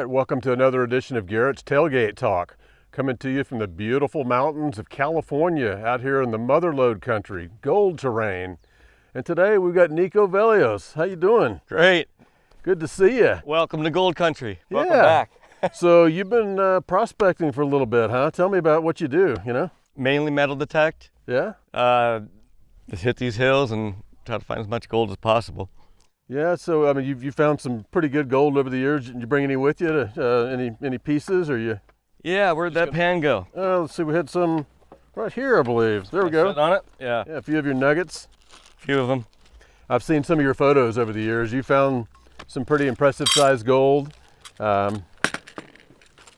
right, welcome to another edition of Garrett's Tailgate Talk, coming to you from the beautiful mountains of California, out here in the motherlode country, gold terrain. And today we've got Nikko Vellios. How you doing? Great. Good to see you. Welcome to gold country. Welcome back. So you've been prospecting for a little bit, huh? Tell me about what you do, Mainly metal detect. Yeah? Just hit these hills and try to find as much gold as possible. Yeah, so I mean, you found some pretty good gold over the years. Did you bring any with you? Any pieces, or you? Yeah, where'd that pan go? Let's see. We had some right here, I believe. There we go. Sit on it? Yeah. Yeah, a few of your nuggets. A few of them. I've seen some of your photos over the years. You found some pretty impressive sized gold. So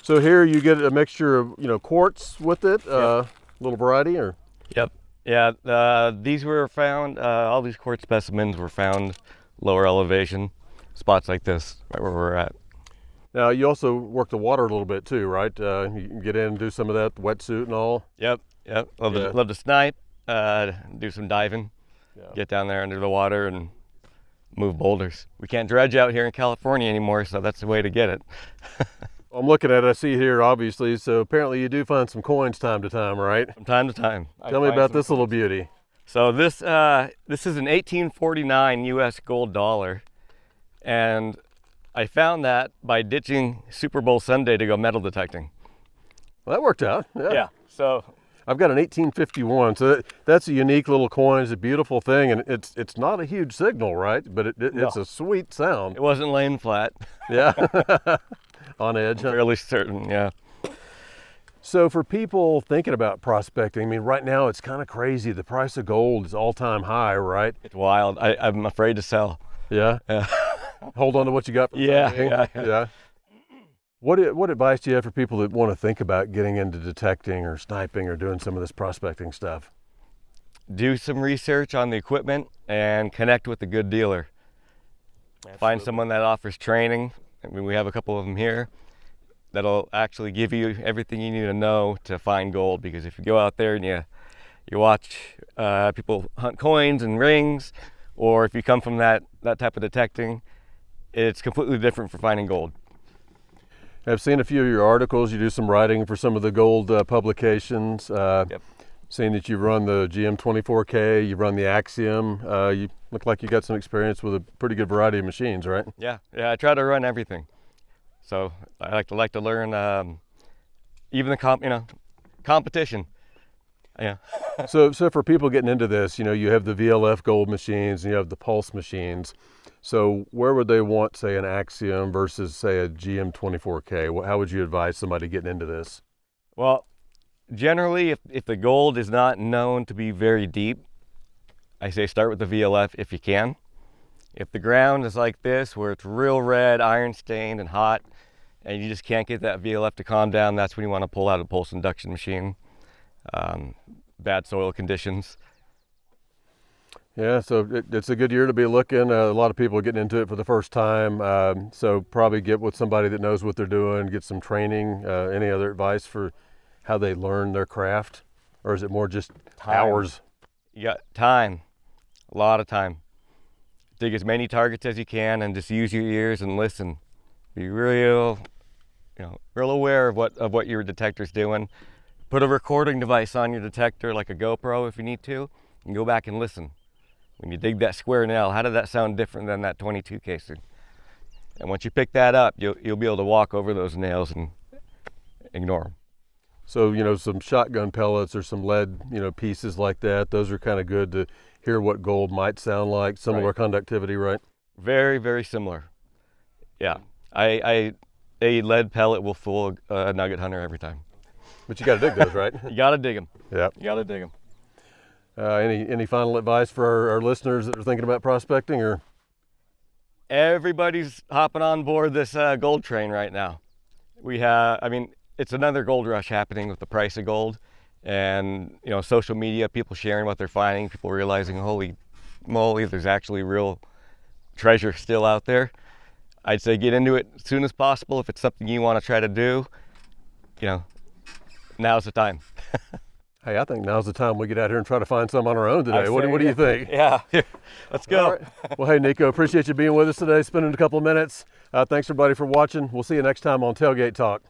here you get a mixture of quartz with it. Yep. Little variety, or? Yep. Yeah. These were found. All these quartz specimens were found lower elevation spots like this, right where we're at. Now you also work the water a little bit too, right? You can get in and do some of that, the wetsuit and all. Yep. Love to snipe, do some diving, get down there under the water and move boulders. We can't dredge out here in California anymore, so that's the way to get it. I'm looking at it, I see here obviously, so apparently you do find some coins time to time, right? From time to time. Tell me about this little beauty. So this is an 1849 U.S. gold dollar, and I found that by ditching Super Bowl Sunday to go metal detecting. Well, that worked out. Yeah. So I've got an 1851, so that's a unique little coin. It's a beautiful thing, and it's not a huge signal, right? But it's a sweet sound. It wasn't laying flat. Yeah, on edge. I'm fairly certain, yeah. So for people thinking about prospecting, I mean, right now it's kind of crazy. The price of gold is all-time high, right? It's wild. I'm afraid to sell. Yeah? Yeah. Hold on to what you got. Yeah. What advice do you have for people that want to think about getting into detecting or sniping or doing some of this prospecting stuff? Do some research on the equipment and connect with a good dealer. Absolutely. Find someone that offers training. I mean, we have a couple of them here that'll actually give you everything you need to know to find gold, because if you go out there and you watch people hunt coins and rings, or if you come from that type of detecting, it's completely different for finding gold. I've seen a few of your articles. You do some writing for some of the gold publications. Yep. Seen that you run the GM24K, you run the Axiom. You look like you got some experience with a pretty good variety of machines, right? Yeah, I try to run everything. So I like to learn even the competition. Yeah. So for people getting into this, you have the VLF gold machines and you have the Pulse machines. So where would they want, say, an Axiom versus, say, a GM24K? How would you advise somebody getting into this? Well, generally, if the gold is not known to be very deep, I say start with the VLF if you can. If the ground is like this, where it's real red, iron stained and hot, and you just can't get that VLF to calm down, that's when you want to pull out a pulse induction machine. Bad soil conditions. Yeah, so it's a good year to be looking. A lot of people are getting into it for the first time. So probably get with somebody that knows what they're doing, get some training. Any other advice for how they learn their craft? Or is it more just hours? You got time, a lot of time. Dig as many targets as you can and just use your ears and listen. Be real aware of what your detector's doing. Put a recording device on your detector, like a GoPro if you need to, and go back and listen. When you dig that square nail, how did that sound different than that 22 casing? And once you pick that up, you'll be able to walk over those nails and ignore them. So, some shotgun pellets or some lead, pieces like that, those are kind of good to hear what gold might sound like, similar conductivity, right? Very, very similar. Yeah. A lead pellet will fool a nugget hunter every time. But you got to dig those, right? You got to dig them. Yeah. You got to dig them. Any final advice for our listeners that are thinking about prospecting, or? Everybody's hopping on board this gold train right now. It's another gold rush happening with the price of gold, and social media, people sharing what they're finding, people realizing, holy moly, there's actually real treasure still out there. I'd say get into it as soon as possible. If it's something you want to try to do, now's the time. Hey, I think now's the time we get out here and try to find some on our own today. What do you think? Yeah, let's go. All right. Well, hey, Nikko, appreciate you being with us today, spending a couple of minutes. Thanks, everybody, for watching. We'll see you next time on Tailgate Talk.